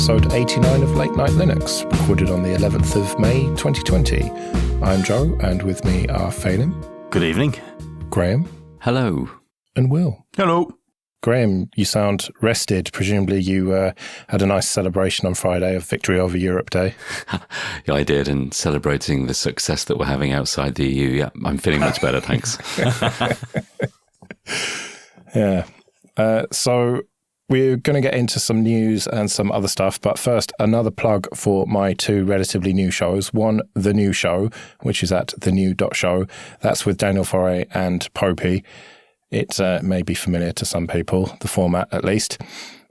episode 89 of Late Night Linux, recorded on the 11th of May 2020. I'm Joe, and with me are Phelim. Good evening. Graham. Hello. And Will. Hello. Graham, you sound rested. Presumably you had a nice celebration on Friday of Victory over Europe Day. Yeah, I did, and celebrating the success that we're having outside the EU. Yeah, I'm feeling much better, thanks. Yeah. So we're going to get into some news and some other stuff, but first, another plug for my two relatively new shows. One, The New Show, which is at thenew.show. That's with Daniel Foré and Popey. It may be familiar to some people, the format at least.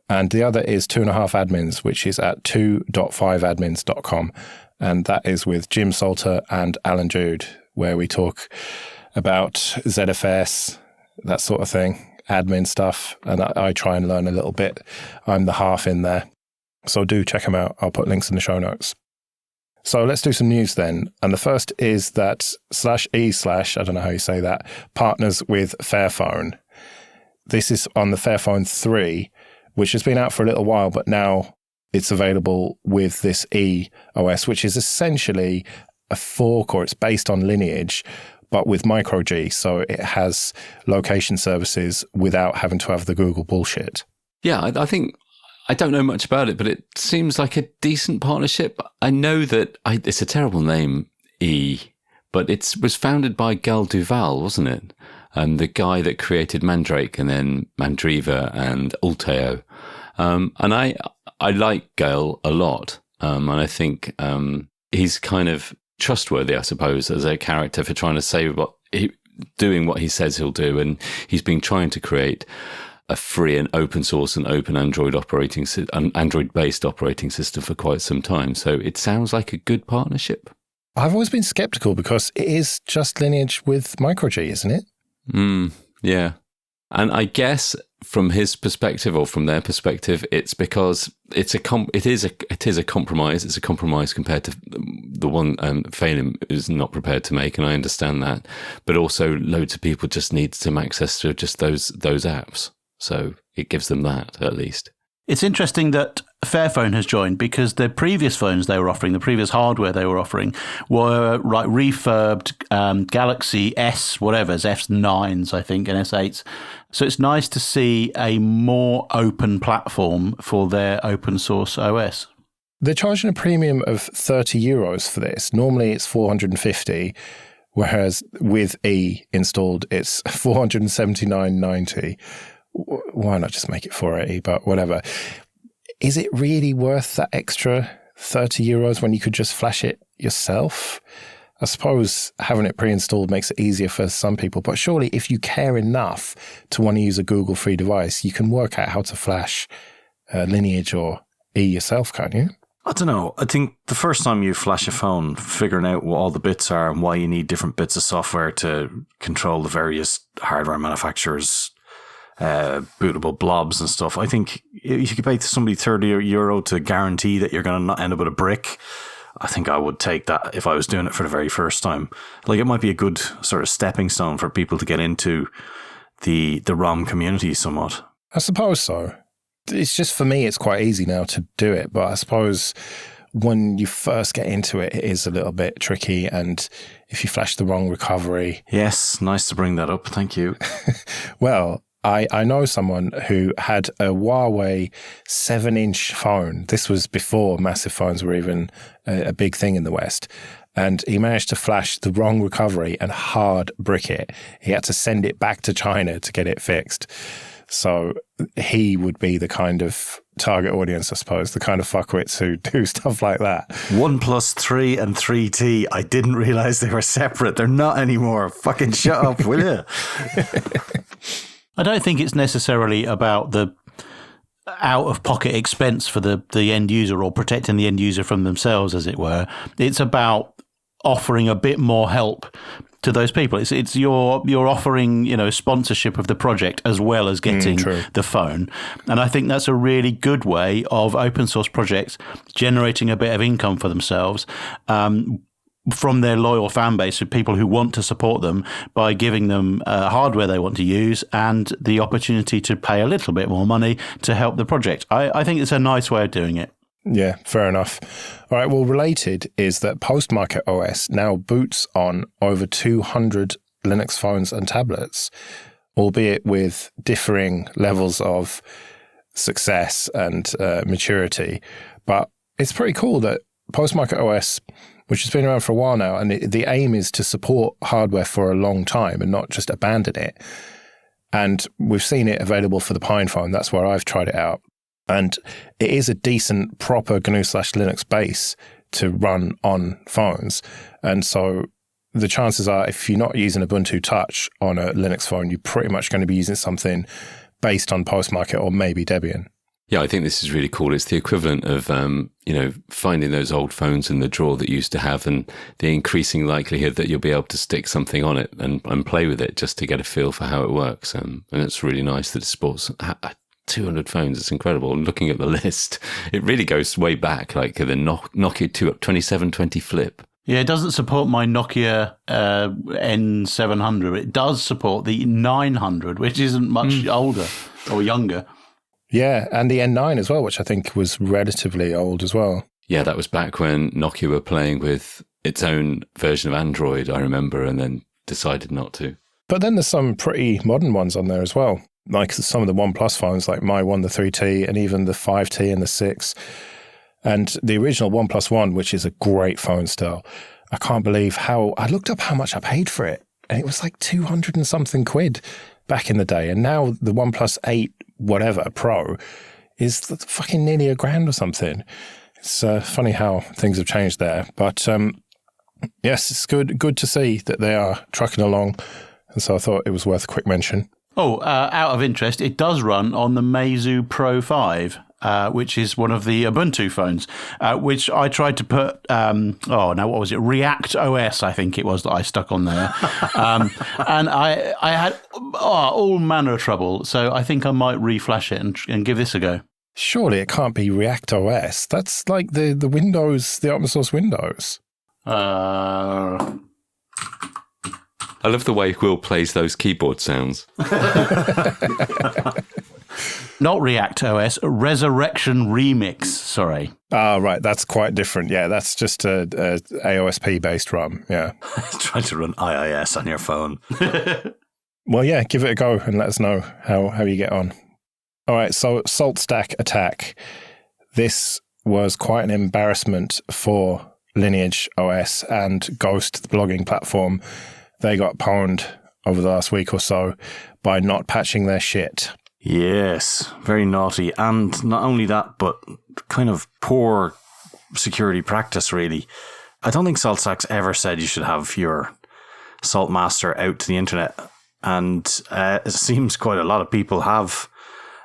And the other is 2.5 Admins, which is at 2.5admins.com. And that is with Jim Salter and Allan Jude, where we talk about ZFS, that sort of thing. Admin stuff, and I try and learn a little bit. I'm the half in there. So do check them out. I'll put links in the show notes. So let's do some news then. And the first is that /e/ I don't know how you say that, partners with Fairphone. This is on the Fairphone 3, which has been out for a little while, but now it's available with this EOS, which is essentially a fork, or it's based on Lineage, but with micro G, so it has location services without having to have the Google bullshit. Yeah, I think, I don't know much about it, but it seems like a decent partnership. I know that it's a terrible name, E, but it was founded by Gal Duval, wasn't it? The guy that created Mandrake and then Mandriva and Alteo. And I like Gal a lot, and I think he's kind of trustworthy, I suppose, as a character for trying to say doing what he says he'll do. And he's been trying to create a free and open source and open Android-based operating system for quite some time. So it sounds like a good partnership. I've always been skeptical because it is just Lineage with micro G, isn't it? Yeah. And I guess from his perspective or from their perspective, it's because it is a compromise. It's a compromise compared to the one Phelim is not prepared to make, and I understand that. But also, loads of people just need some access to just those apps, so it gives them that at least. It's interesting that Fairphone has joined, because the previous phones they were offering, the previous hardware they were offering, were like refurbed Galaxy S, whatever's, S9s, I think, and S8s. So it's nice to see a more open platform for their open source OS. They're charging a premium of €30 for this. Normally it's 450, whereas with E installed, it's 479.90. Why not just make it 480, but whatever. Is it really worth that extra €30 when you could just flash it yourself? I suppose having it pre-installed makes it easier for some people, but surely if you care enough to want to use a Google free device, you can work out how to flash Lineage or E yourself, can't you? I don't know. I think the first time you flash a phone, figuring out what all the bits are and why you need different bits of software to control the various hardware manufacturers' bootable blobs and stuff. I think if you could pay somebody €30 to guarantee that you're going to not end up with a brick, I think I would take that if I was doing it for the very first time. Like, it might be a good sort of stepping stone for people to get into the ROM community somewhat. I suppose so. It's just, for me, it's quite easy now to do it, but I suppose when you first get into it, it is a little bit tricky, and if you flash the wrong recovery... Yes, nice to bring that up. Thank you. Well, I know someone who had a Huawei 7-inch phone. This was before massive phones were even a big thing in the West. And he managed to flash the wrong recovery and hard brick it. He had to send it back to China to get it fixed. So he would be the kind of target audience, I suppose, the kind of fuckwits who do stuff like that. 1+3 and 3T. I didn't realize they were separate. They're not anymore. Fucking shut up, will you? I don't think it's necessarily about the out-of-pocket expense for the end user, or protecting the end user from themselves, as it were. It's about offering a bit more help to those people. It's you're offering, sponsorship of the project as well as getting the phone. And I think that's a really good way of open source projects generating a bit of income for themselves, from their loyal fan base of people who want to support them by giving them hardware they want to use and the opportunity to pay a little bit more money to help the project. I think it's a nice way of doing it. Yeah, fair enough. All right, well, related is that postmarketOS now boots on over 200 Linux phones and tablets, albeit with differing levels of success and maturity. But it's pretty cool that postmarketOS, which has been around for a while now, and the aim is to support hardware for a long time and not just abandon it. And we've seen it available for the Pine phone. That's where I've tried it out. And it is a decent, proper GNU/Linux base to run on phones. And so the chances are, if you're not using Ubuntu Touch on a Linux phone, you're pretty much going to be using something based on Postmarket or maybe Debian. Yeah, I think this is really cool. It's the equivalent of, finding those old phones in the drawer that you used to have and the increasing likelihood that you'll be able to stick something on it and play with it just to get a feel for how it works. And it's really nice that it supports 200 phones. It's incredible. And looking at the list, it really goes way back, like the Nokia 2720 Flip. Yeah, it doesn't support my Nokia N700. It does support the 900, which isn't much older or younger. Yeah, and the N9 as well, which I think was relatively old as well. Yeah, that was back when Nokia were playing with its own version of Android, I remember, and then decided not to. But then there's some pretty modern ones on there as well, like some of the OnePlus phones, like my One, the 3T, and even the 5T and the 6. And the original OnePlus One, which is a great phone still. I can't believe I looked up how much I paid for it, and it was like 200 and something quid back in the day. And now the OnePlus 8 whatever Pro is fucking nearly $1,000 or something. It's funny how things have changed there. But yes, it's good to see that they are trucking along. And so I thought it was worth a quick mention. Oh, out of interest, it does run on the Meizu Pro 5, which is one of the Ubuntu phones, which I tried to put, what was it? React OS, I think it was, that I stuck on there. And I had all manner of trouble. So I think I might reflash it and give this a go. Surely it can't be React OS. That's like the Windows, the open source Windows. I love the way Will plays those keyboard sounds. Not React OS, Resurrection Remix, sorry. Ah, right, that's quite different. Yeah, that's just a AOSP-based ROM, yeah. Try to run IIS on your phone. Well, yeah, give it a go and let us know how you get on. All right, so SaltStack attack. This was quite an embarrassment for Lineage OS and Ghost, the blogging platform. They got pwned over the last week or so by not patching their shit. Yes, very naughty. And not only that, but kind of poor security practice, really. I don't think SaltStack's ever said you should have your Salt Master out to the internet. And it seems quite a lot of people have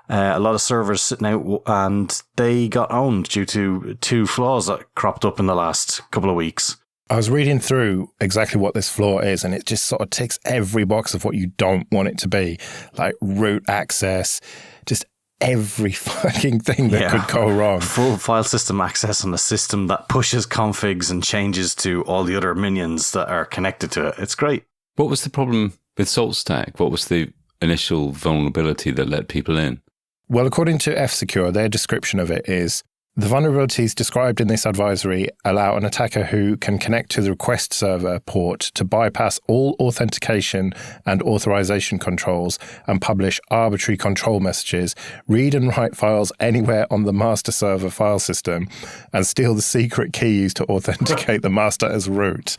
a lot of servers sitting out, and they got owned due to 2 flaws that cropped up in the last couple of weeks. I was reading through exactly what this flaw is, and it just sort of ticks every box of what you don't want it to be, like root access, just every fucking thing that could go wrong. Full file system access on a system that pushes configs and changes to all the other minions that are connected to it. It's great. What was the problem with SaltStack? What was the initial vulnerability that let people in? Well, according to F-Secure, their description of it is, the vulnerabilities described in this advisory allow an attacker who can connect to the request server port to bypass all authentication and authorization controls and publish arbitrary control messages, read and write files anywhere on the master server file system, and steal the secret key used to authenticate the master as root.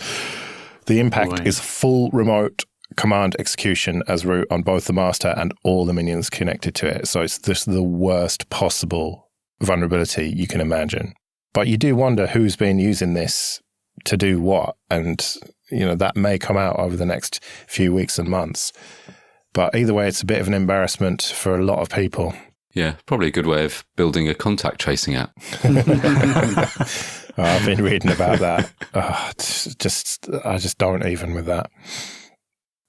The impact is full remote command execution as root on both the master and all the minions connected to it. So it's just the worst possible vulnerability you can imagine. But you do wonder who's been using this to do what, and that may come out over the next few weeks and months. But either way, it's a bit of an embarrassment for a lot of people. Yeah, probably a good way of building a contact tracing app. I've been reading about that. I just don't even with that.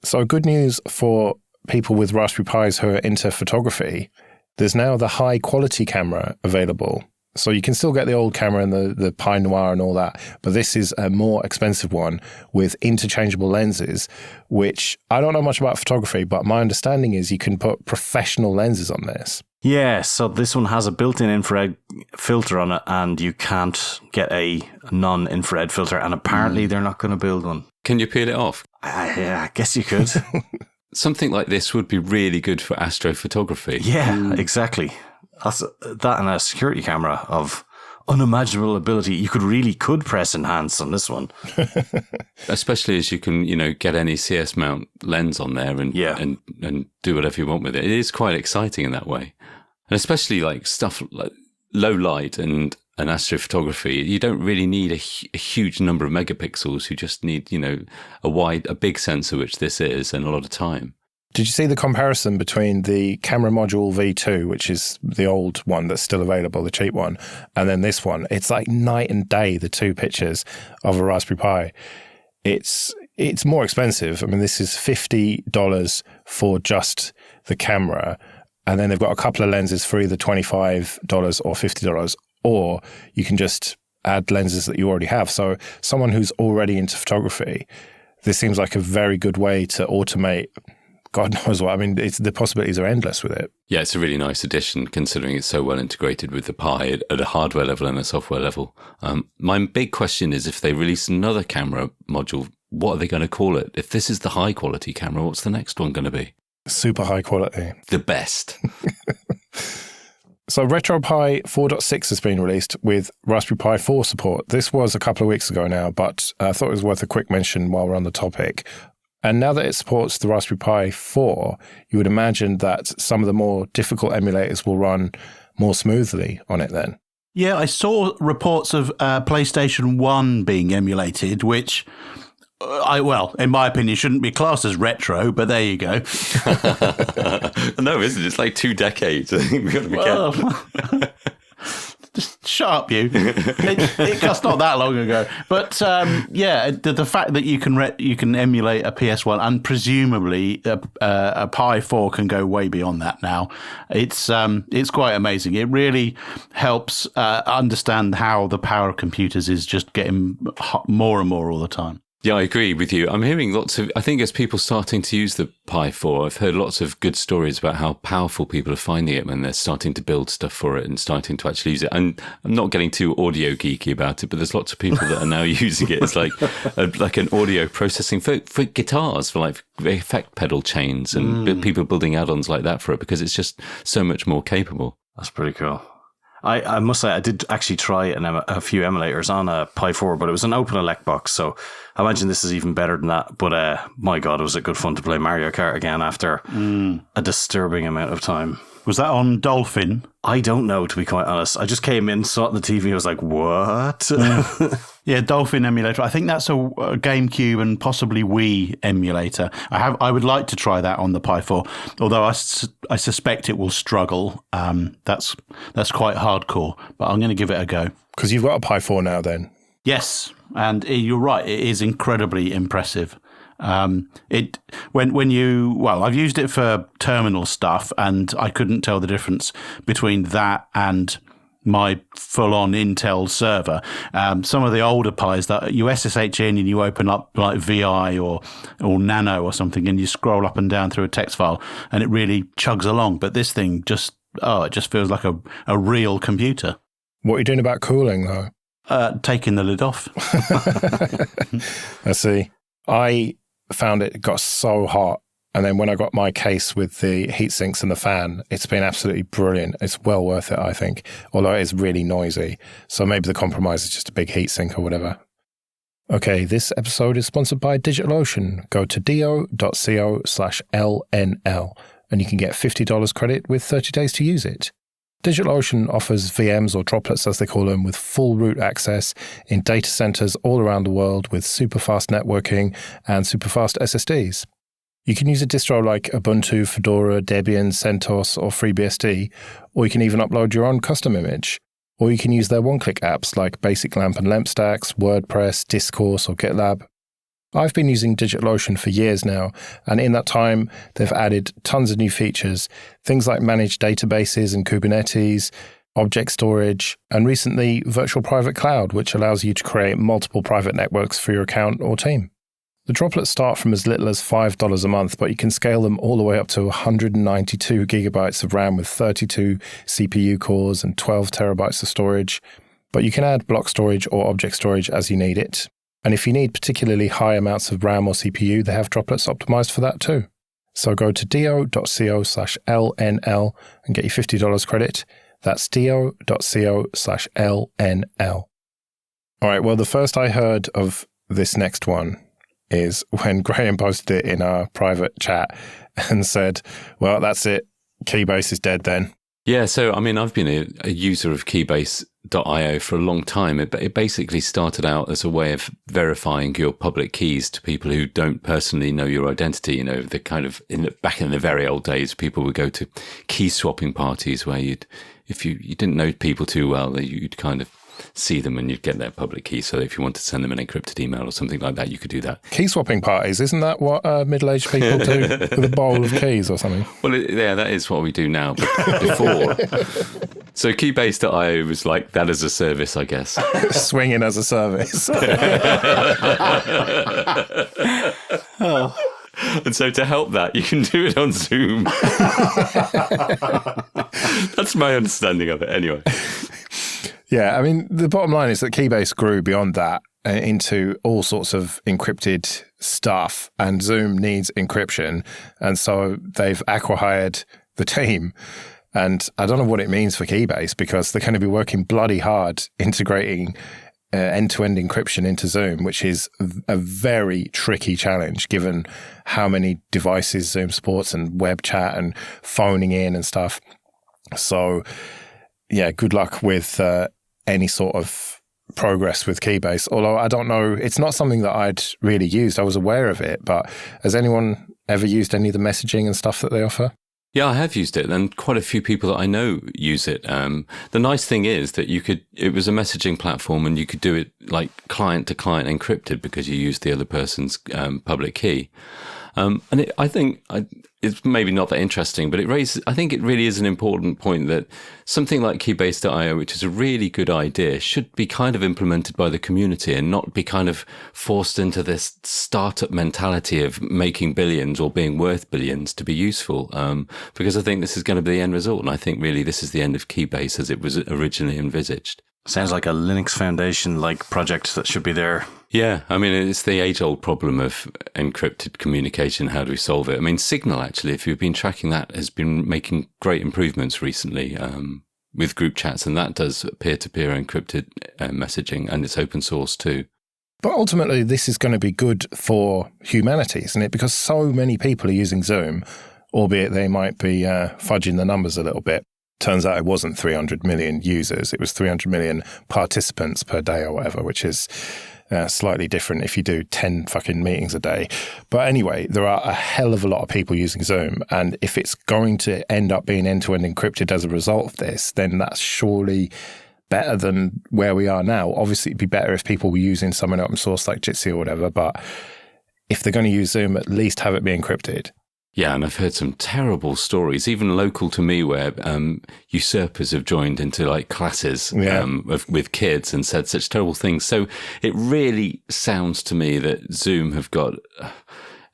So good news for people with Raspberry Pis who are into photography. There's now the high quality camera available, So you can still get the old camera and the Pine Noir and all that, but this is a more expensive one with interchangeable lenses, which I don't know much about photography, but my understanding is you can put professional lenses on this. Yeah, so this one has a built-in infrared filter on it, and you can't get a non-infrared filter, and apparently they're not going to build one. Can you peel it off? Yeah, I guess you could. Something like this would be really good for astrophotography. Yeah, exactly. That and a security camera of unimaginable ability. You could press enhance on this one. Especially as you can, get any CS mount lens on there and do whatever you want with it. It is quite exciting in that way. And especially like stuff like low light and astrophotography, you don't really need a huge number of megapixels. You just need, a big sensor, which this is, and a lot of time. Did you see the comparison between the camera module V2, which is the old one that's still available, the cheap one, and then this one? It's like night and day, the two pictures of a Raspberry Pi. It's more expensive. I mean, this is $50 for just the camera, and then they've got a couple of lenses for either $25 or $50, or you can just add lenses that you already have. So someone who's already into photography, this seems like a very good way to automate God knows what. I mean, the possibilities are endless with it. Yeah, it's a really nice addition considering it's so well integrated with the Pi at a hardware level and a software level. My big question is if they release another camera module, what are they going to call it? If this is the high quality camera, what's the next one going to be? Super high quality. The best. So RetroPie 4.6 has been released with Raspberry Pi 4 support. This was a couple of weeks ago now, but I thought it was worth a quick mention while we're on the topic. And now that it supports the Raspberry Pi 4, you would imagine that some of the more difficult emulators will run more smoothly on it then. Yeah, I saw reports of PlayStation 1 being emulated, which, in my opinion, shouldn't be classed as retro, but there you go. No, isn't it? It's like 2 decades. I think we've got to be careful. Just shut up, you. It's not that long ago. But the fact that you can emulate a PS1 and presumably a Pi 4 can go way beyond that now. It's quite amazing. It really helps understand how the power of computers is just getting more and more all the time. Yeah, I agree with you. I'm hearing I think as people starting to use the Pi 4, I've heard lots of good stories about how powerful people are finding it when they're starting to build stuff for it and starting to actually use it. And I'm not getting too audio geeky about it, but there's lots of people that are now using it as like an audio processing for guitars, for like effect pedal chains and people building add-ons like that for it because it's just so much more capable. That's pretty cool. I must say, I did actually try a few emulators on a Pi 4, but it was an open elect box, so I imagine this is even better than that. But my God, was it good fun to play Mario Kart again after a disturbing amount of time. Was that on Dolphin? I don't know, to be quite honest. I just came in, saw it on the TV, I was like, what? Yeah, Dolphin emulator. I think that's a GameCube and possibly Wii emulator. I would like to try that on the Pi 4, although I suspect it will struggle. That's quite hardcore, but I'm going to give it a go. Because you've got a Pi 4 now then. Yes, and you're right. It is incredibly impressive. I've used it for terminal stuff, and I couldn't tell the difference between that and my full-on Intel server. Some of the older Pis that you SSH in and you open up like VI or Nano or something, and you scroll up and down through a text file, and it really chugs along. But this thing it just feels like a real computer. What are you doing about cooling though? Taking the lid off. I see. I found it got so hot, and then when I got my case with the heat sinks and the fan, it's been absolutely brilliant. It's well worth it, I think, although it is really noisy. So maybe the compromise is just a big heat sink or whatever. Okay, this episode is sponsored by DigitalOcean. Go to do.co/LNL and you can get $50 credit with 30 days to use it. DigitalOcean offers VMs, or droplets as they call them, with full root access in data centers all around the world with super fast networking and super fast SSDs. You can use a distro like Ubuntu, Fedora, Debian, CentOS, or FreeBSD, or you can even upload your own custom image. Or you can use their one-click apps like Basic Lamp and LampStacks, WordPress, Discourse, or GitLab. I've been using DigitalOcean for years now, and in that time, they've added tons of new features, things like managed databases and Kubernetes, object storage, and recently virtual private cloud, which allows you to create multiple private networks for your account or team. The droplets start from as little as $5 a month, but you can scale them all the way up to 192 gigabytes of RAM with 32 CPU cores and 12 terabytes of storage. But you can add block storage or object storage as you need it. And if you need particularly high amounts of RAM or CPU, they have droplets optimized for that too. So go to do.co/LNL and get your $50 credit. That's do.co/LNL. All right, well, the first I heard of this next one is when Graham posted it in our private chat and said, well, that's it. Keybase is dead then. Yeah, so, I mean, I've been a user of Keybase.io for a long time. It basically started out as a way of verifying your public keys to people who don't personally know your identity. You know, the kind of, back in the very old days, people would go to key swapping parties where if you didn't know people too well, you'd kind of see them and you'd get their public key. So if you want to send them an encrypted email or something like that, you could do that. Key swapping parties, isn't that what middle-aged people do with a bowl of keys or something? Well, yeah, that is what we do now. But before, so Keybase.io was like that as a service, I guess. Swinging as a service. Oh. And so to help that, you can do it on Zoom. That's my understanding of it anyway. Yeah, I mean, the bottom line is that Keybase grew beyond that into all sorts of encrypted stuff, and Zoom needs encryption. And so they've acqui-hired the team. And I don't know what it means for Keybase, because they're going to be working bloody hard integrating end-to-end encryption into Zoom, which is a very tricky challenge given how many devices Zoom supports and web chat and phoning in and stuff. So, yeah, good luck with any sort of progress with Keybase. Although I don't know, it's not something that I'd really used. I was aware of it, but has anyone ever used any of the messaging and stuff that they offer? Yeah, I have used it, and quite a few people that I know use it. The nice thing is that it was a messaging platform, and you could do it like client to client encrypted because you used the other person's public key. And I think it's maybe not that interesting, but I think it really is an important point that something like Keybase.io, which is a really good idea, should be kind of implemented by the community and not be kind of forced into this startup mentality of making billions or being worth billions to be useful. Because I think this is going to be the end result. And I think really this is the end of Keybase as it was originally envisaged. Sounds like a Linux Foundation-like project that should be there. Yeah, I mean, it's the age-old problem of encrypted communication. How do we solve it? I mean, Signal, actually, if you've been tracking that, has been making great improvements recently with group chats, and that does peer-to-peer encrypted messaging, and it's open source too. But ultimately, this is going to be good for humanity, isn't it? Because so many people are using Zoom, albeit they might be fudging the numbers a little bit. Turns out it wasn't 300 million users. It was 300 million participants per day or whatever, which is slightly different if you do 10 fucking meetings a day. But anyway, there are a hell of a lot of people using Zoom. And if it's going to end up being end-to-end encrypted as a result of this, then that's surely better than where we are now. Obviously, it'd be better if people were using something open source like Jitsi or whatever. But if they're going to use Zoom, at least have it be encrypted. Yeah, and I've heard some terrible stories, even local to me, where usurpers have joined into like classes with kids and said such terrible things. So it really sounds to me that Zoom have got,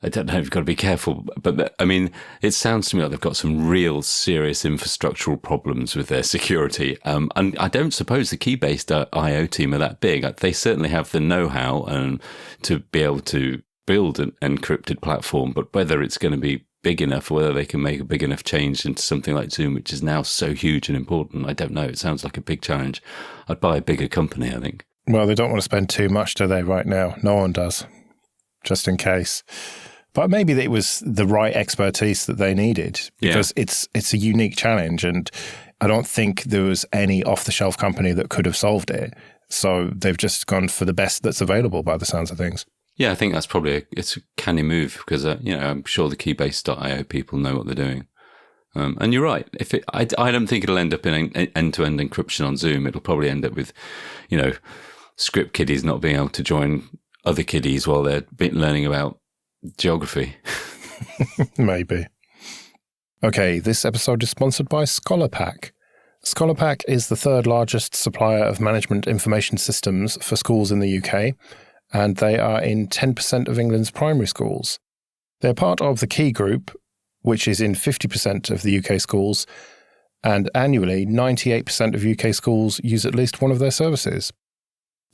I don't know, you've got to be careful, but I mean, it sounds to me like they've got some real serious infrastructural problems with their security. And I don't suppose the Keybase.io team are that big. They certainly have the know-how to be able to build an encrypted platform, but whether it's going to be big enough or whether they can make a big enough change into something like Zoom, which is now so huge and important, I don't know. It sounds like a big challenge. I'd buy a bigger company, I think. Well, they don't want to spend too much, do they, right now? No one does, just in case. But maybe it was the right expertise that they needed, because it's a unique challenge, and I don't think there was any off-the-shelf company that could have solved it. So they've just gone for the best that's available by the sounds of things. Yeah, I think that's probably it's a canny move because I'm sure the Keybase.io people know what they're doing. And you're right. I don't think it'll end up in end-to-end encryption on Zoom. It'll probably end up with, script kiddies not being able to join other kiddies while they're learning about geography. Maybe. Okay, this episode is sponsored by ScholarPack. ScholarPack is the third largest supplier of management information systems for schools in the UK, and they are in 10% of England's primary schools. They're part of the Key Group, which is in 50% of the UK schools, and annually 98% of UK schools use at least one of their services.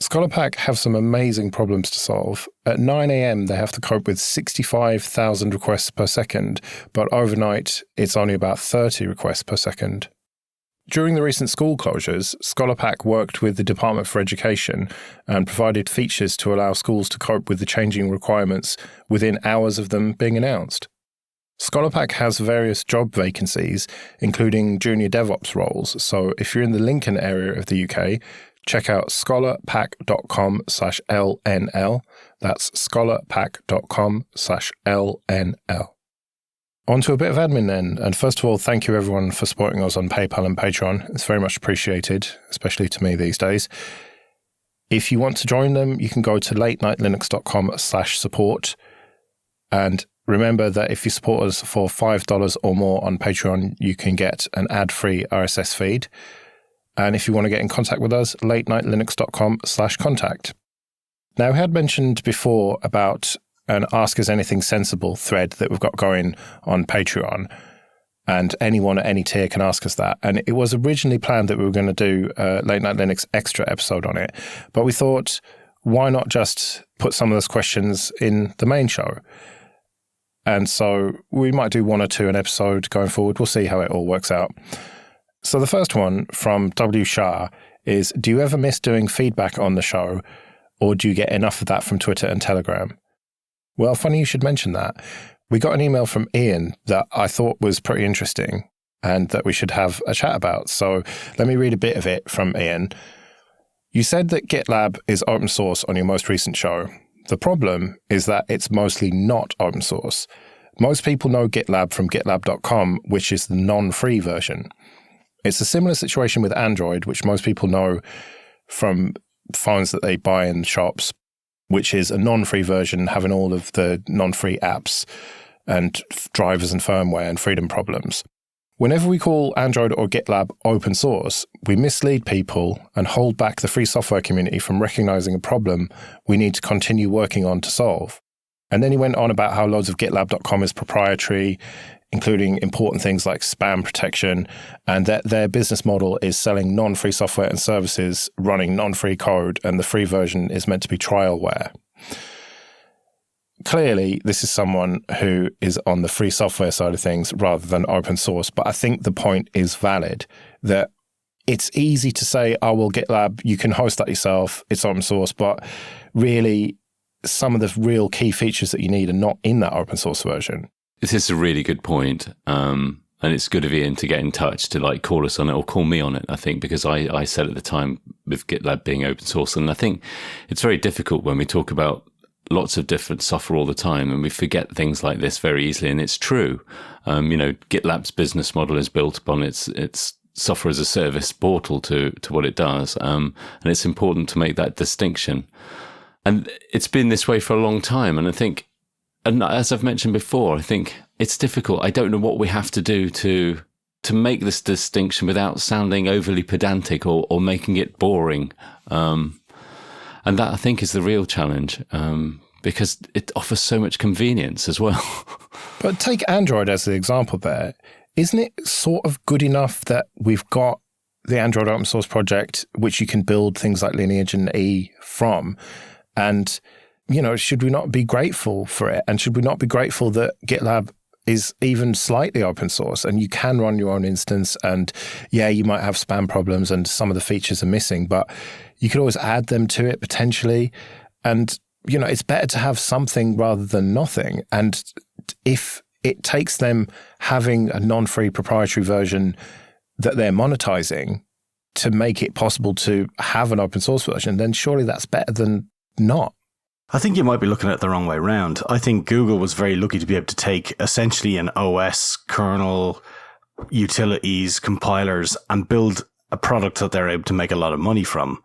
ScholarPack have some amazing problems to solve. At 9 a.m, they have to cope with 65,000 requests per second, but overnight it's only about 30 requests per second. During the recent school closures, ScholarPack worked with the Department for Education and provided features to allow schools to cope with the changing requirements within hours of them being announced. ScholarPack has various job vacancies, including junior DevOps roles, so if you're in the Lincoln area of the UK, check out scholarpack.com/LNL. That's scholarpack.com/LNL. On to a bit of admin then, and first of all, thank you everyone for supporting us on PayPal and Patreon. It's very much appreciated, especially to me these days. If you want to join them, you can go to latenightlinux.com/support. And remember that if you support us for $5 or more on Patreon, you can get an ad-free RSS feed. And if you want to get in contact with us, latenightlinux.com/contact. Now, I had mentioned before about an Ask Us Anything Sensible thread that we've got going on Patreon, and anyone at any tier can ask us that. And it was originally planned that we were going to do a Late Night Linux extra episode on it, but we thought, why not just put some of those questions in the main show? And so we might do one or two an episode going forward. We'll see how it all works out. So the first one from W. Shah is, do you ever miss doing feedback on the show, or do you get enough of that from Twitter and Telegram? Well, funny you should mention that. We got an email from Ian that I thought was pretty interesting and that we should have a chat about. So let me read a bit of it from Ian. You said that GitLab is open source on your most recent show. The problem is that it's mostly not open source. Most people know GitLab from GitLab.com, which is the non-free version. It's a similar situation with Android, which most people know from phones that they buy in shops, which is a non-free version having all of the non-free apps and drivers and firmware and freedom problems. Whenever we call Android or GitLab open source, we mislead people and hold back the free software community from recognizing a problem we need to continue working on to solve. And then he went on about how loads of GitLab.com is proprietary, including important things like spam protection, and that their business model is selling non-free software and services running non-free code, and the free version is meant to be trialware. Clearly, this is someone who is on the free software side of things rather than open source, but I think the point is valid, that it's easy to say, oh, well, GitLab, you can host that yourself, it's open source, but really, some of the real key features that you need are not in that open source version. This is a really good point. And it's good of Ian to get in touch, to like call us on it or call me on it, I think, because I said at the time with GitLab being open source. And I think it's very difficult when we talk about lots of different software all the time and we forget things like this very easily. And it's true. GitLab's business model is built upon its software as a service portal to what it does. And it's important to make that distinction. And it's been this way for a long time. And I think, and as I've mentioned before, I think it's difficult. I don't know what we have to do to make this distinction without sounding overly pedantic or making it boring. And that, I think, is the real challenge, because it offers so much convenience as well. But take Android as the example there. Isn't it sort of good enough that we've got the Android open source project, which you can build things like Lineage and E from? And should we not be grateful for it? And should we not be grateful that GitLab is even slightly open source and you can run your own instance? And yeah, you might have spam problems and some of the features are missing, but you could always add them to it potentially. And, it's better to have something rather than nothing. And if it takes them having a non-free proprietary version that they're monetizing to make it possible to have an open source version, then surely that's better than not. I think you might be looking at it the wrong way around. I think Google was very lucky to be able to take essentially an OS, kernel, utilities, compilers, and build a product that they're able to make a lot of money from.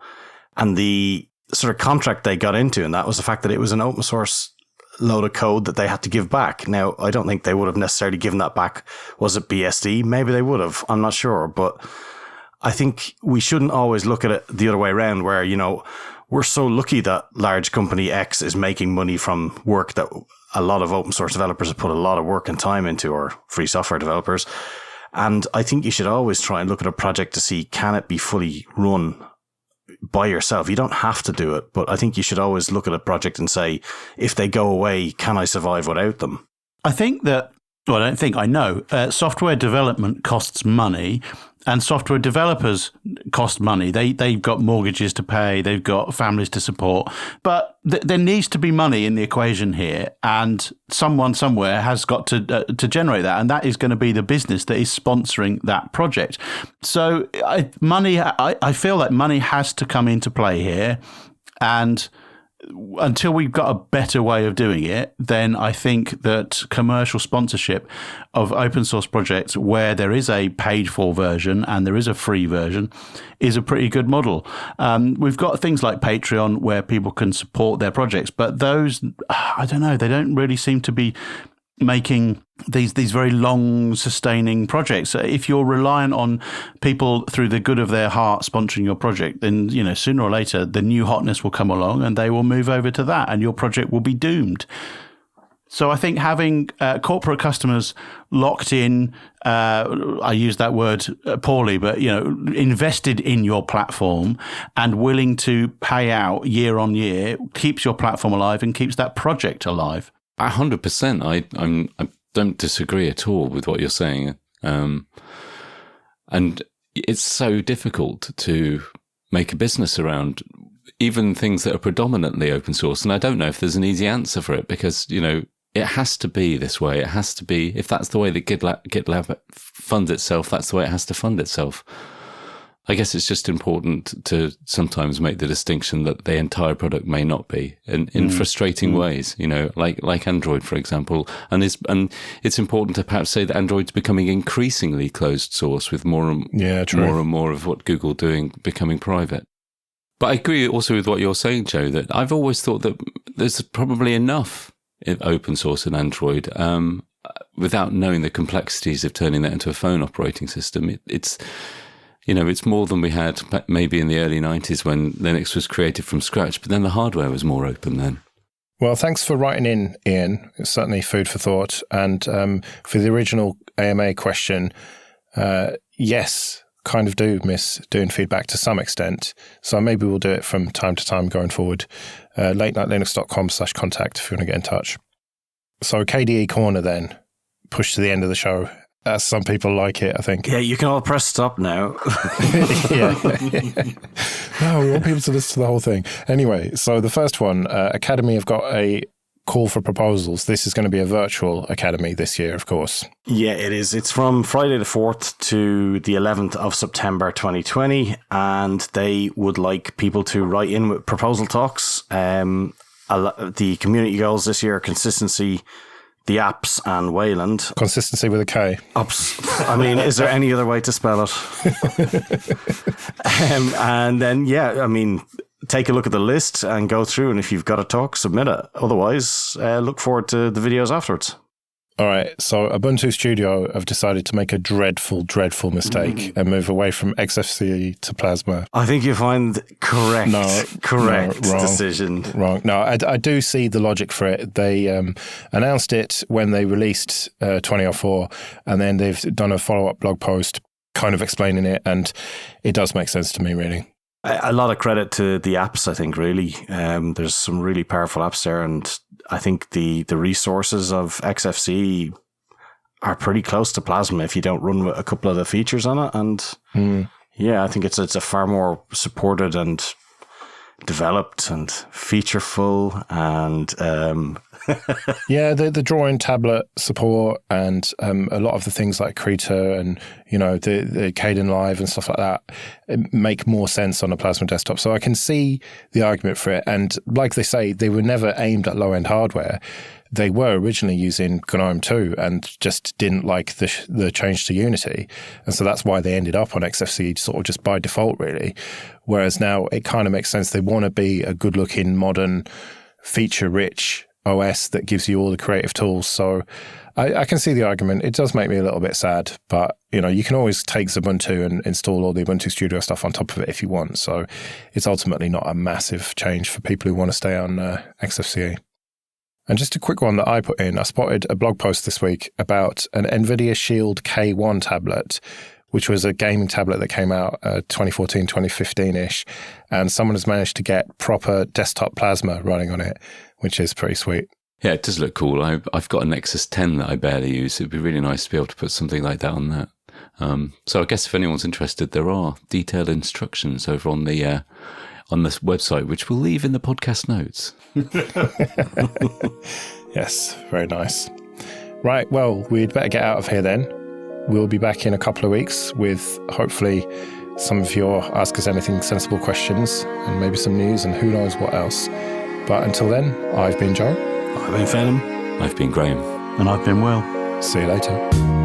And the sort of contract they got into, and that was the fact that it was an open source load of code that they had to give back. Now, I don't think they would have necessarily given that back. Was it BSD? Maybe they would have. I'm not sure. But I think we shouldn't always look at it the other way around where, we're so lucky that large company X is making money from work that a lot of open source developers have put a lot of work and time into, or free software developers. And I think you should always try and look at a project to see, can it be fully run by yourself? You don't have to do it, but I think you should always look at a project and say, if they go away, can I survive without them? I think that, well, I don't think, I know, software development costs money, and software developers cost money. They've got mortgages to pay, they've got families to support, but there needs to be money in the equation here, and someone somewhere has got to generate that, and that is going to be the business that is sponsoring that project. So I feel like money has to come into play here, and until we've got a better way of doing it, then I think that commercial sponsorship of open source projects where there is a paid for version and there is a free version is a pretty good model. We've got things like Patreon where people can support their projects, but those, I don't know, they don't really seem to be making these very long sustaining projects. If you're reliant on people through the good of their heart sponsoring your project, then sooner or later the new hotness will come along and they will move over to that and your project will be doomed. So I think having corporate customers locked in, I use that word poorly, but invested in your platform and willing to pay out year on year keeps your platform alive and keeps that project alive. 100%. I don't disagree at all with what you're saying. And it's so difficult to make a business around even things that are predominantly open source. And I don't know if there's an easy answer for it because, it has to be this way. It has to be, if that's the way that GitLab funds itself, that's the way it has to fund itself. I guess it's just important to sometimes make the distinction that the entire product may not be in frustrating ways, like Android, for example. And it's important to perhaps say that Android's becoming increasingly closed source with more and more of what Google doing becoming private. But I agree also with what you're saying, Joe, that I've always thought that there's probably enough in open source in Android without knowing the complexities of turning that into a phone operating system. It's more than we had maybe in the early 90s when Linux was created from scratch, but then the hardware was more open then. Well, thanks for writing in, Ian. It's certainly food for thought. And for the original AMA question, yes, kind of do miss doing feedback to some extent. So maybe we'll do it from time to time going forward. latenightlinux.com/contact if you want to get in touch. So KDE Korner then, push to the end of the show. As some people like it, I think. Yeah, you can all press stop now. Yeah. No, we want people to listen to the whole thing. Anyway, so the first one, Academy have got a call for proposals. This is going to be a virtual Academy this year, of course. Yeah, it is. It's from Friday the 4th to the 11th of September 2020, and they would like people to write in with proposal talks. The community goals this year are consistency, the apps, and Wayland. Consistency with a K. I mean, is there any other way to spell it? And then, take a look at the list and go through. And if you've got a talk, submit it. Otherwise, look forward to the videos afterwards. All right. So Ubuntu Studio have decided to make a dreadful, dreadful mistake and move away from XFCE to Plasma. I think you find correct wrong, decision. Wrong. No, I do see the logic for it. They announced it when they released 2004, and then they've done a follow-up blog post kind of explaining it, and it does make sense to me, really. A lot of credit to the apps, I think, really. There's some really powerful apps there, and I think the resources of XFCE are pretty close to Plasma if you don't run with a couple of the features on it. And yeah, I think it's a far more supported and developed and featureful and yeah, the drawing tablet support and a lot of the things like Krita and the Kden Live and stuff like that make more sense on a Plasma desktop. So I can see the argument for it. And like they say, they were never aimed at low-end hardware. They were originally using GNOME 2 and just didn't like the change to Unity. And so that's why they ended up on XFCE sort of just by default, really. Whereas now it kind of makes sense. They want to be a good-looking, modern, feature-rich OS that gives you all the creative tools. So I can see the argument. It does make me a little bit sad, but you can always take Ubuntu and install all the Ubuntu Studio stuff on top of it if you want. So it's ultimately not a massive change for people who want to stay on XFCE. And just a quick one that I put in, I spotted a blog post this week about an NVIDIA Shield K1 tablet, which was a gaming tablet that came out 2014, 2015-ish. And someone has managed to get proper desktop plasma running on it, which is pretty sweet. Yeah, it does look cool. I've got a Nexus 10 that I barely use. It'd be really nice to be able to put something like that on that. So I guess if anyone's interested, there are detailed instructions over on the on this website, which we'll leave in the podcast notes. Yes, very nice. Right, well, we'd better get out of here then. We'll be back in a couple of weeks with hopefully some of your Ask Us Anything sensible questions and maybe some news and who knows what else. But until then, I've been Joe. I've been Phenom. I've been Graham. And I've been Will. See you later.